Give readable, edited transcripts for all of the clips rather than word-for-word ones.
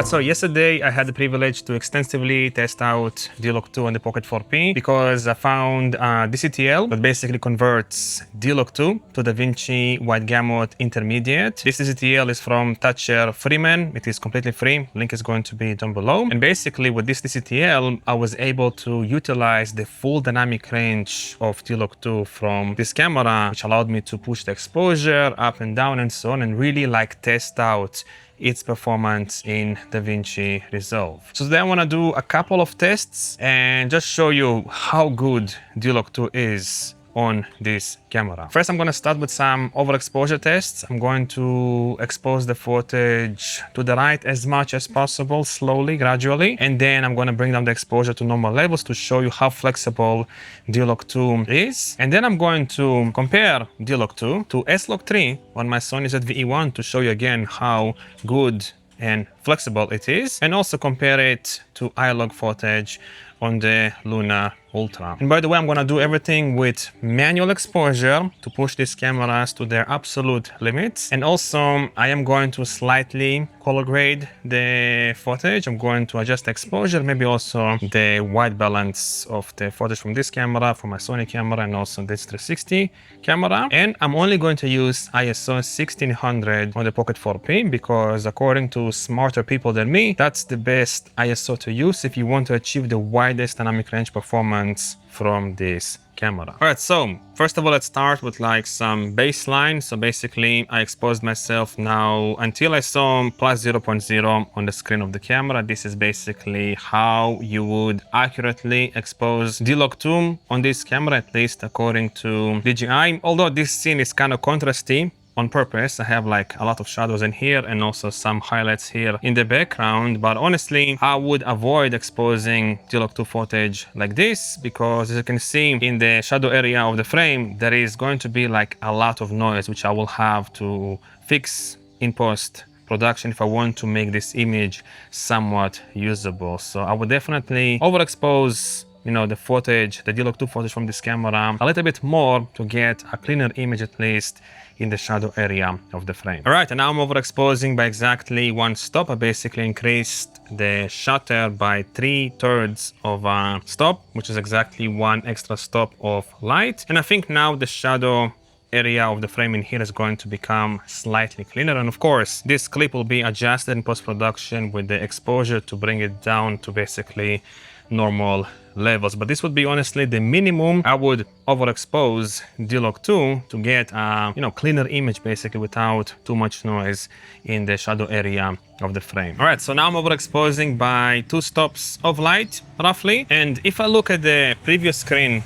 Alright, so yesterday I had the privilege to extensively test out D-Log2 on the Pocket 4P because I found DCTL that basically converts D-Log2 to DaVinci Wide Gamut Intermediate. This DCTL is from Thatcher Freeman. It is completely free. Link is going to be down below. And basically with this DCTL, I was able to utilize the full dynamic range of D-Log2 from this camera, which allowed me to push the exposure up and down and so on, and really like test out its performance in DaVinci Resolve. So today I want to do a couple of tests and just show you how good D-Log2 is on this camera. First, I'm going to start with some overexposure tests. I'm going to expose the footage to the right as much as possible, slowly, gradually. And then I'm going to bring down the exposure to normal levels to show you how flexible D-Log2 is. And then I'm going to compare D-Log2 to S-Log3 on my Sony ZV-E1 to show you again how good and flexible it is, and also compare it to iLog footage on the Luna Ultra. And by the way, I'm gonna do everything with manual exposure to push these cameras to their absolute limits. And also, I am going to slightly color grade the footage. I'm going to adjust the exposure, maybe also the white balance of the footage from this camera, from my Sony camera, and also this 360 camera. And I'm only going to use ISO 1600 on the Pocket 4P because according to smarter people than me, that's the best ISO to use if you want to achieve the widest dynamic range performance from this camera. All right, so first of all, let's start with like some baseline. So basically I exposed myself now until I saw plus 0.0 on the screen of the camera. This is basically how you would accurately expose D-Log2 on this camera, at least according to DJI. Although this scene is kind of contrasty on purpose. I have like a lot of shadows in here and also some highlights here in the background, but honestly I would avoid exposing D-Log2 footage like this because, as you can see in the shadow area of the frame, there is going to be like a lot of noise which I will have to fix in post production if I want to make this image somewhat usable. So I would definitely overexpose, you know, the footage, the D-Log2 footage from this camera a little bit more to get a cleaner image, at least in the shadow area of the frame. All right, and now I'm overexposing by exactly one stop. I basically increased the shutter by 3/3 of a stop, which is exactly one extra stop of light. And I think now the shadow area of the frame in here is going to become slightly cleaner. And of course, this clip will be adjusted in post-production with the exposure to bring it down to basically normal levels. But this would be honestly the minimum I would overexpose D-Log2 to get a, you know, cleaner image basically without too much noise in the shadow area of the frame. All right, so now I'm overexposing by 2 stops of light roughly. And if I look at the previous screen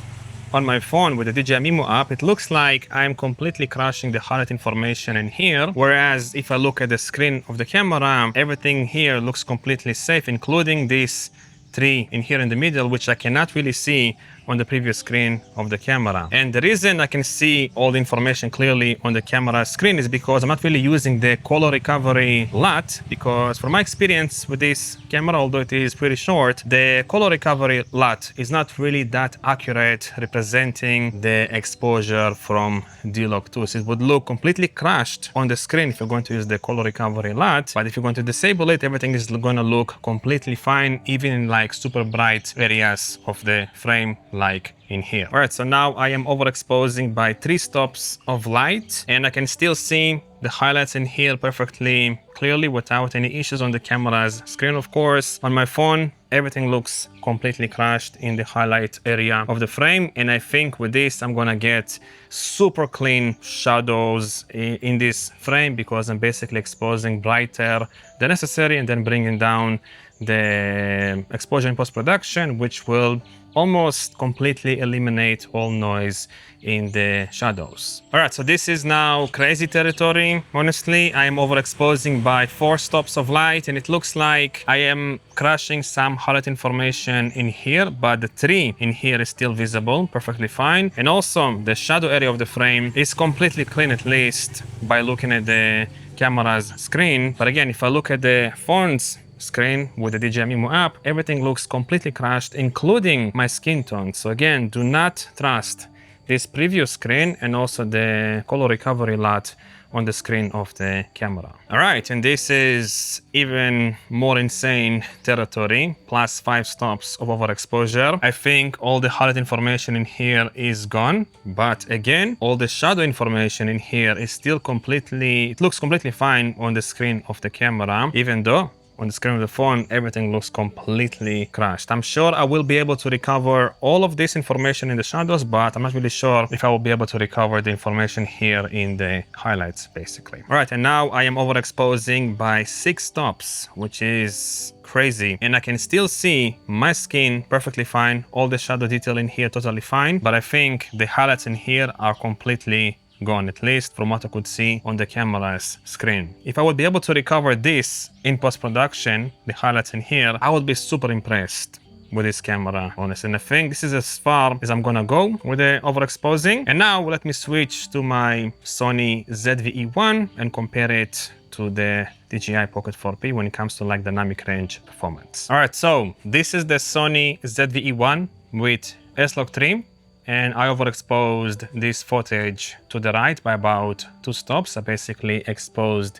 on my phone with the DJI Mimo app, it looks like I'm completely crushing the highlight information in here. Whereas if I look at the screen of the camera, everything here looks completely safe, including this 3 in here in the middle, which I cannot really see on the previous screen of the camera. And the reason I can see all the information clearly on the camera screen is because I'm not really using the color recovery LUT, because from my experience with this camera, although it is pretty short, the color recovery LUT is not really that accurate representing the exposure from D-Log2. So it would look completely crashed on the screen if you're going to use the color recovery LUT, but if you're going to disable it, everything is going to look completely fine, even in like super bright areas of the frame, like in here. All right, so now I am overexposing by 3 stops of light, and I can still see the highlights in here perfectly clearly without any issues on the camera's screen. Of course, on my phone, everything looks completely crashed in the highlight area of the frame. And I think with this, I'm gonna get super clean shadows in this frame because I'm basically exposing brighter than necessary and then bringing down the exposure in post-production, which will almost completely eliminate all noise in the shadows. All right, so this is now crazy territory. Honestly, I am overexposing by 4 stops of light, and it looks like I am crushing some highlight information in here, but the 3 in here is still visible perfectly fine. And also the shadow area of the frame is completely clean, at least by looking at the camera's screen. But again, if I look at the phone's screen with the DJI Mimo app, everything looks completely crashed, including my skin tone. So again, do not trust this previous screen and also the color recovery LUT on the screen of the camera. All right, and this is even more insane territory, plus 5 stops of overexposure. I think all the highlight information in here is gone, but again, all the shadow information in here is still it looks completely fine on the screen of the camera, even though on the screen of the phone, everything looks completely crashed. I'm sure I will be able to recover all of this information in the shadows, but I'm not really sure if I will be able to recover the information here in the highlights, basically. All right, and now I am overexposing by 6 stops, which is crazy. And I can still see my skin perfectly fine, all the shadow detail in here totally fine, but I think the highlights in here are completely gone, at least from what I could see on the camera's screen. If I would be able to recover this in post-production, the highlights in here, I would be super impressed with this camera, honestly. And I think this is as far as I'm gonna go with the overexposing. And now let me switch to my Sony ZV-E1 and compare it to the DJI Pocket 4P when it comes to like dynamic range performance. All right, so this is the Sony ZV-E1 with S-Log3. And I overexposed this footage to the right by about 2 stops. I basically exposed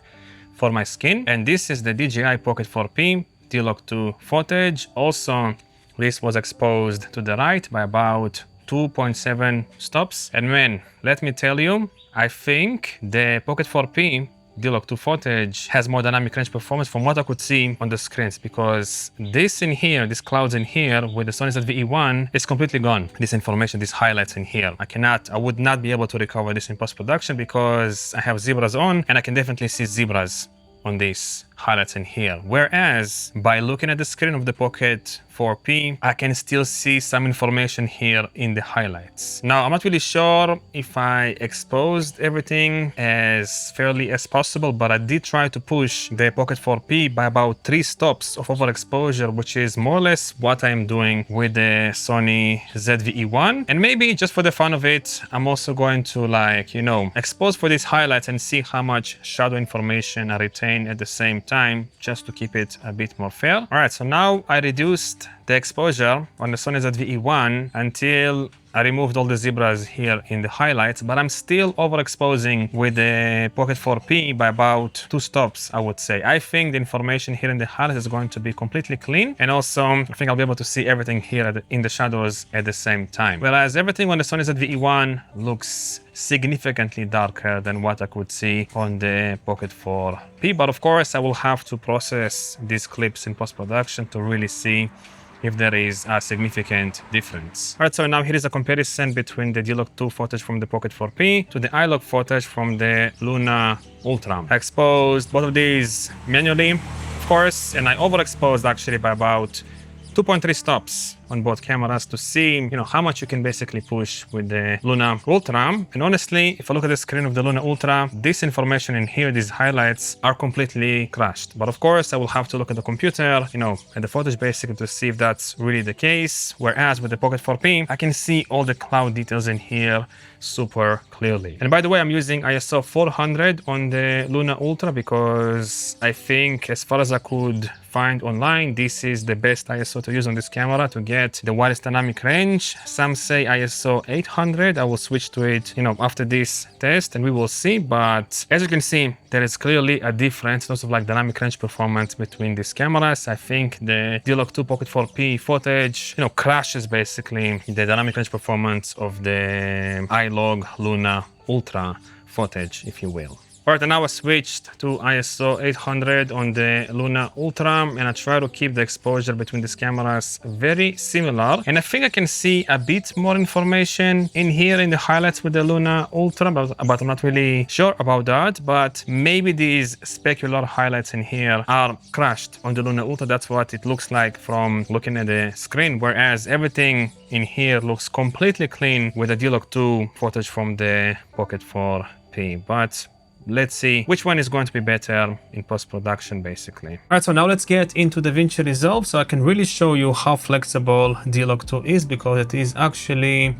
for my skin. And this is the DJI Pocket 4P D-Log2 footage. Also, this was exposed to the right by about 2.7 stops. And man, let me tell you, I think the Pocket 4P D-Log2 footage has more dynamic range performance from what I could see on the screens, because this in here, these clouds in here with the Sony ZV-E1 is completely gone. This information, these highlights in here, I would not be able to recover this in post-production because I have zebras on and I can definitely see zebras on these highlights in here. Whereas by looking at the screen of the Pocket 4P, I can still see some information here in the highlights. Now, I'm not really sure if I exposed everything as fairly as possible, but I did try to push the Pocket 4P by about 3 stops of overexposure, which is more or less what I'm doing with the Sony ZV-E1. And maybe just for the fun of it, I'm also going to expose for these highlights and see how much shadow information I retain at the same time, just to keep it a bit more fair. All right, so now I reduced the exposure on the Sony ZV-E1 until I removed all the zebras here in the highlights, but I'm still overexposing with the Pocket 4P by about 2 stops, I would say. I think the information here in the highlights is going to be completely clean, and also I think I'll be able to see everything here in the shadows at the same time. Whereas everything on the Sony ZV-E1 looks significantly darker than what I could see on the Pocket 4P, but of course I will have to process these clips in post-production to really see if there is a significant difference. All right, so now here is a comparison between the D-Log2 footage from the Pocket 4P to the iLog footage from the Luna Ultra. I exposed both of these manually, of course, and I overexposed actually by about 2.3 stops on both cameras to see, how much you can basically push with the Luna Ultra. And honestly, if I look at the screen of the Luna Ultra, this information in here, these highlights are completely crashed. But of course, I will have to look at the computer, at the footage basically to see if that's really the case. Whereas with the Pocket 4P, I can see all the cloud details in here super clearly. And by the way, I'm using ISO 400 on the Luna Ultra because I think as far as I could find online, this is the best ISO to use on this camera to get the widest dynamic range. Some say ISO 800. I will switch to it, after this test and we will see. But as you can see, there is clearly a difference in terms of dynamic range performance between these cameras. I think the D-Log2 Pocket 4P footage, crashes basically the dynamic range performance of the iLog Luna Ultra footage, if you will. Alright, and now I switched to ISO 800 on the Luna Ultra and I try to keep the exposure between these cameras very similar. And I think I can see a bit more information in here in the highlights with the Luna Ultra, but I'm not really sure about that. But maybe these specular highlights in here are crashed on the Luna Ultra. That's what it looks like from looking at the screen, whereas everything in here looks completely clean with the D-Log2 footage from the Pocket 4P. But let's see which one is going to be better in post-production, basically. All right, so now let's get into DaVinci Resolve so I can really show you how flexible D-Log2 is, because it is actually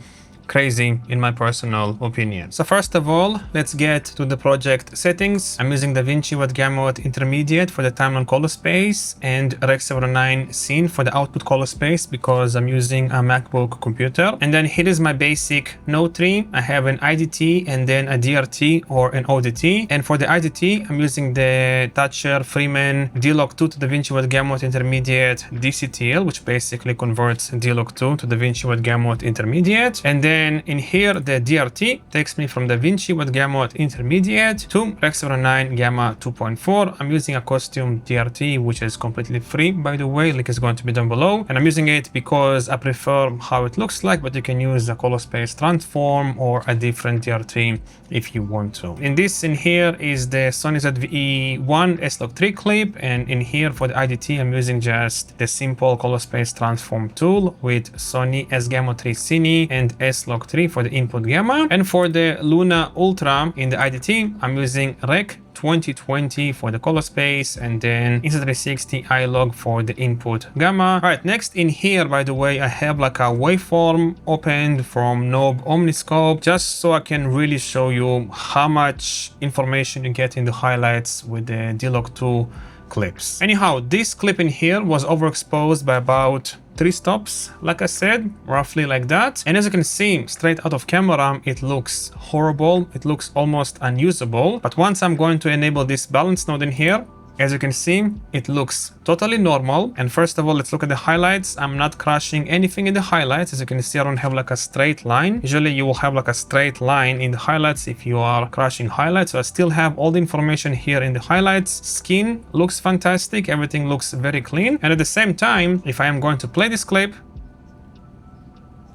crazy in my personal opinion. So first of all, let's get to the project settings. I'm using DaVinci Wide Gamut Intermediate for the timeline color space and Rec 709 Scene for the output color space because I'm using a MacBook computer. And then here is my basic node tree. I have an IDT and then a DRT or an ODT. And for the IDT, I'm using the Thatcher Freeman D-Log2 to DaVinci Wide Gamut Intermediate DCTL, which basically converts D-Log2 to DaVinci Wide Gamut Intermediate. And then in here, the DRT takes me from DaVinci Wide Gamut Intermediate to Rec 709 Gamma 2.4. I'm using a costume DRT, which is completely free, by the way. Link is going to be down below. And I'm using it because I prefer how it looks like, but you can use a color space transform or a different DRT if you want to. In here is the Sony ZV-E1 S-Log3 clip. And in here for the IDT, I'm using just the simple color space transform tool with Sony S-Gamma3 Cine and S-Log3 for the input gamma. And for the Luna Ultra in the IDT, I'm using Rec 2020 for the color space and then Insta360 iLog for the input gamma. All right, next in here, by the way, I have like a waveform opened from Knob Omniscope just so I can really show you how much information you get in the highlights with the D-Log2 clips. Anyhow, this clip in here was overexposed by about 3 stops, like I said, roughly like that. And as you can see, straight out of camera, it looks horrible. It looks almost unusable. But once I'm going to enable this balance node in here, as you can see, it looks totally normal. And first of all, let's look at the highlights. I'm not crashing anything in the highlights. As you can see, I don't have like a straight line. Usually you will have like a straight line in the highlights if you are crashing highlights. So I still have all the information here in the highlights. Skin looks fantastic. Everything looks very clean. And at the same time, if I am going to play this clip,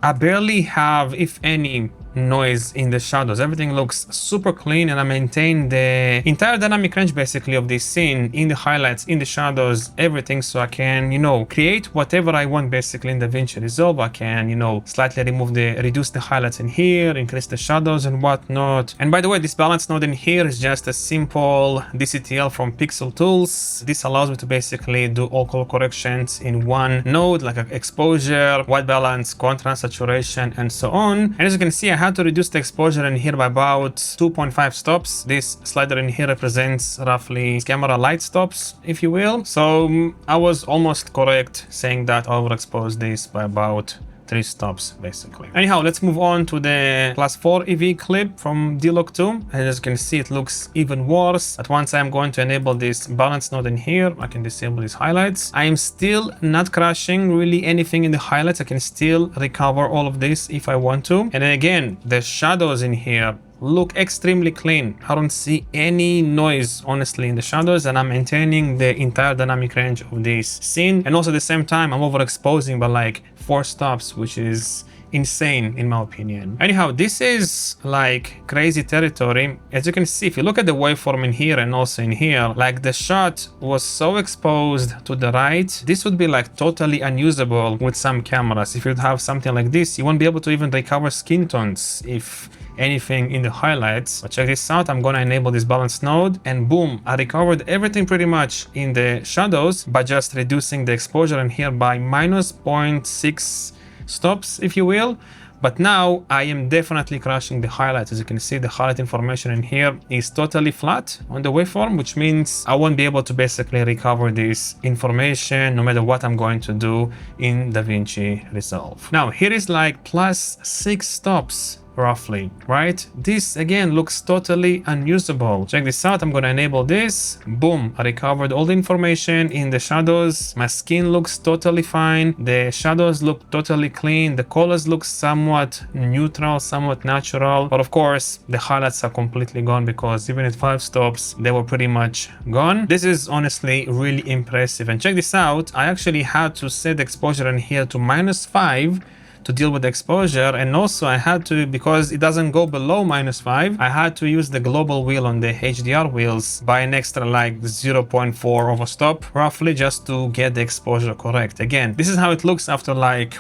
I barely have, if any, noise in the shadows. Everything looks super clean, and I maintain the entire dynamic range basically of this scene in the highlights, in the shadows, everything, so I can, you know, create whatever I want basically in DaVinci Resolve. I can, you know, slightly reduce the highlights in here, increase the shadows and whatnot. And by the way, this balance node in here is just a simple DCTL from Pixel Tools. This allows me to basically do all color corrections in one node, like exposure, white balance, contrast, saturation, and so on. And as you can see, I had to reduce the exposure in here by about 2.5 stops. This slider in here represents roughly camera light stops, if you will. So I was almost correct saying that I overexposed this by about 3 stops basically. Anyhow, let's move on to the class 4 EV clip from D-Log2. And as you can see, it looks even worse. But once I'm going to enable this balance node in here, I can disable these highlights. I am still not crashing really anything in the highlights. I can still recover all of this if I want to. And then again, the shadows in here look extremely clean. I don't see any noise honestly in the shadows, and I'm maintaining the entire dynamic range of this scene. And also at the same time, I'm overexposing by like 4 stops, which is insane in my opinion. Anyhow, this is like crazy territory. As you can see, if you look at the waveform in here and also in here, like the shot was so exposed to the right, this would be like totally unusable with some cameras. If you'd have something like this, you won't be able to even recover skin tones, if anything, in the highlights. But check this out, I'm gonna enable this balance node and boom, I recovered everything pretty much in the shadows by just reducing the exposure in here by minus 0.6 stops, if you will. But now I am definitely crashing the highlights. As you can see, the highlight information in here is totally flat on the waveform, which means I won't be able to basically recover this information no matter what I'm going to do in DaVinci Resolve. Now here is like plus 6 stops roughly, right? This again looks totally unusable. Check this out, I'm gonna enable this. Boom, I recovered all the information in the shadows. My skin looks totally fine. The shadows look totally clean. The colors look somewhat neutral, somewhat natural. But of course, the highlights are completely gone because even at 5 stops, they were pretty much gone. This is honestly really impressive. And check this out, I actually had to set the exposure in here to -5 to deal with the exposure, and also I had to, because it doesn't go below -5, I had to use the global wheel on the HDR wheels by an extra like 0.4 of a stop roughly, just to get the exposure correct. Again, this is how it looks after like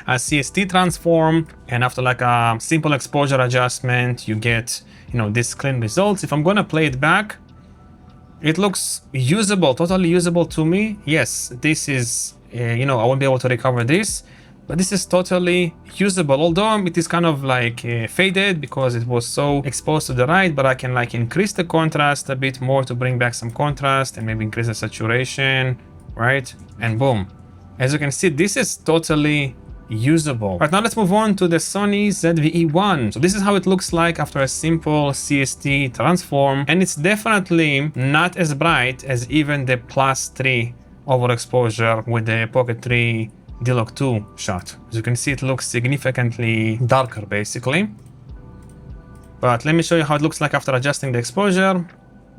a CST transform, and after like a simple exposure adjustment you get, you know, this clean results. If I'm gonna play it back, it looks usable, totally usable to me. Yes, this is you know, I won't be able to recover this, but this is totally usable, although it is kind of like faded because it was so exposed to the light, but I can like increase the contrast a bit more to bring back some contrast and maybe increase the saturation, right? And boom. As you can see, this is totally usable. Right, now let's move on to the Sony ZV-E1. So this is how it looks like after a simple CST transform, and it's definitely not as bright as even the +3 overexposure with the Pocket 3 D-Log2 shot. As you can see, it looks significantly darker basically. But let me show you how it looks like after adjusting the exposure.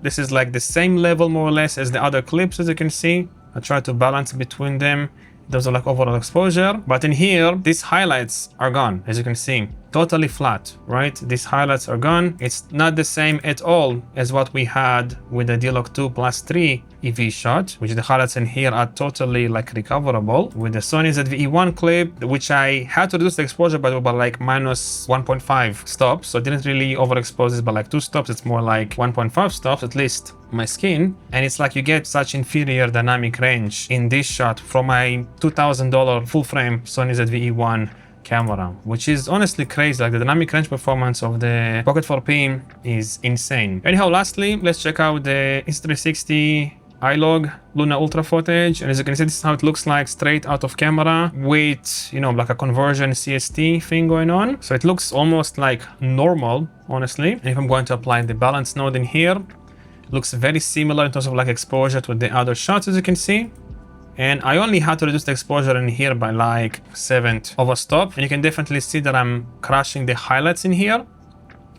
This is like the same level more or less as the other clips, as you can see. I try to balance between them. Those are like overall exposure, but in here, these highlights are gone, as you can see, totally flat, right? These highlights are gone. It's not the same at all as what we had with the D-Log2 +3 EV shot, which the highlights in here are totally like recoverable. With the Sony ZV-E1 clip, which I had to reduce the exposure by about like -1.5 stops, so I didn't really overexpose this by like 2 stops. It's more like 1.5 stops, at least my skin, and it's like you get such inferior dynamic range in this shot from my $2,000 full frame Sony ZV-E1 camera, which is honestly crazy. Like the dynamic range performance of the Pocket 4P is insane. Anyhow, lastly, let's check out the Insta360 iLog Luna Ultra footage, and as you can see, this is how it looks like straight out of camera with, you know, like a conversion CST thing going on. So it looks almost like normal, honestly. And if I'm going to apply the balance node in here, looks very similar in terms of like exposure to the other shots, as you can see. And I only had to reduce the exposure in here by like 1/7 of a stop. And you can definitely see that I'm crushing the highlights in here.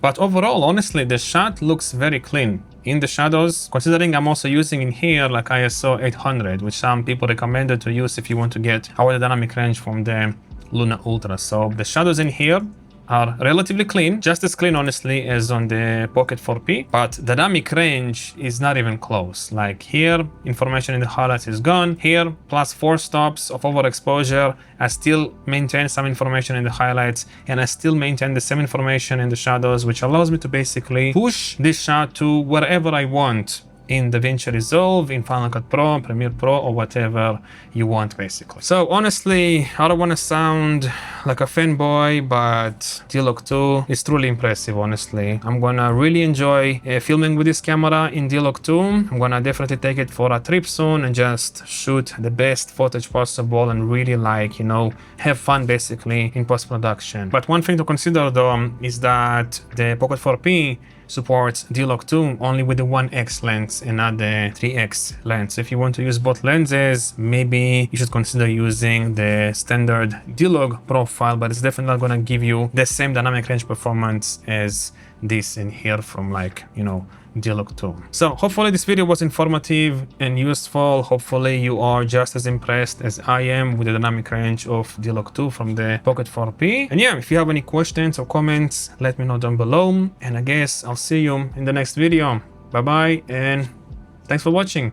But overall, honestly, the shot looks very clean in the shadows, considering I'm also using in here like ISO 800, which some people recommended to use if you want to get higher dynamic range from the Luna Ultra. So the shadows in here are relatively clean, just as clean honestly as on the Pocket 4P, but the dynamic range is not even close. Like here, information in the highlights is gone. Here, +4 stops of overexposure, I still maintain some information in the highlights, and I still maintain the same information in the shadows, which allows me to basically push this shot to wherever I want in DaVinci Resolve, in Final Cut Pro, Premiere Pro, or whatever you want basically. So honestly, I don't want to sound like a fanboy, but D-Log2 is truly impressive, honestly. I'm gonna really enjoy filming with this camera in D-Log2. I'm gonna definitely take it for a trip soon and just shoot the best footage possible and really like, you know, have fun basically in post-production. But one thing to consider though is that the Pocket 4P supports D-Log2 only with the 1x lens and not the 3x lens. So if you want to use both lenses, maybe you should consider using the standard D-Log profile, but it's definitely not going to give you the same dynamic range performance as this in here from like, you know, D-Log2. So hopefully this video was informative and useful. Hopefully you are just as impressed as I am with the dynamic range of D-Log2 from the Pocket 4P. And yeah, if you have any questions or comments, let me know down below. And I guess I'll see you in the next video. Bye bye, and thanks for watching.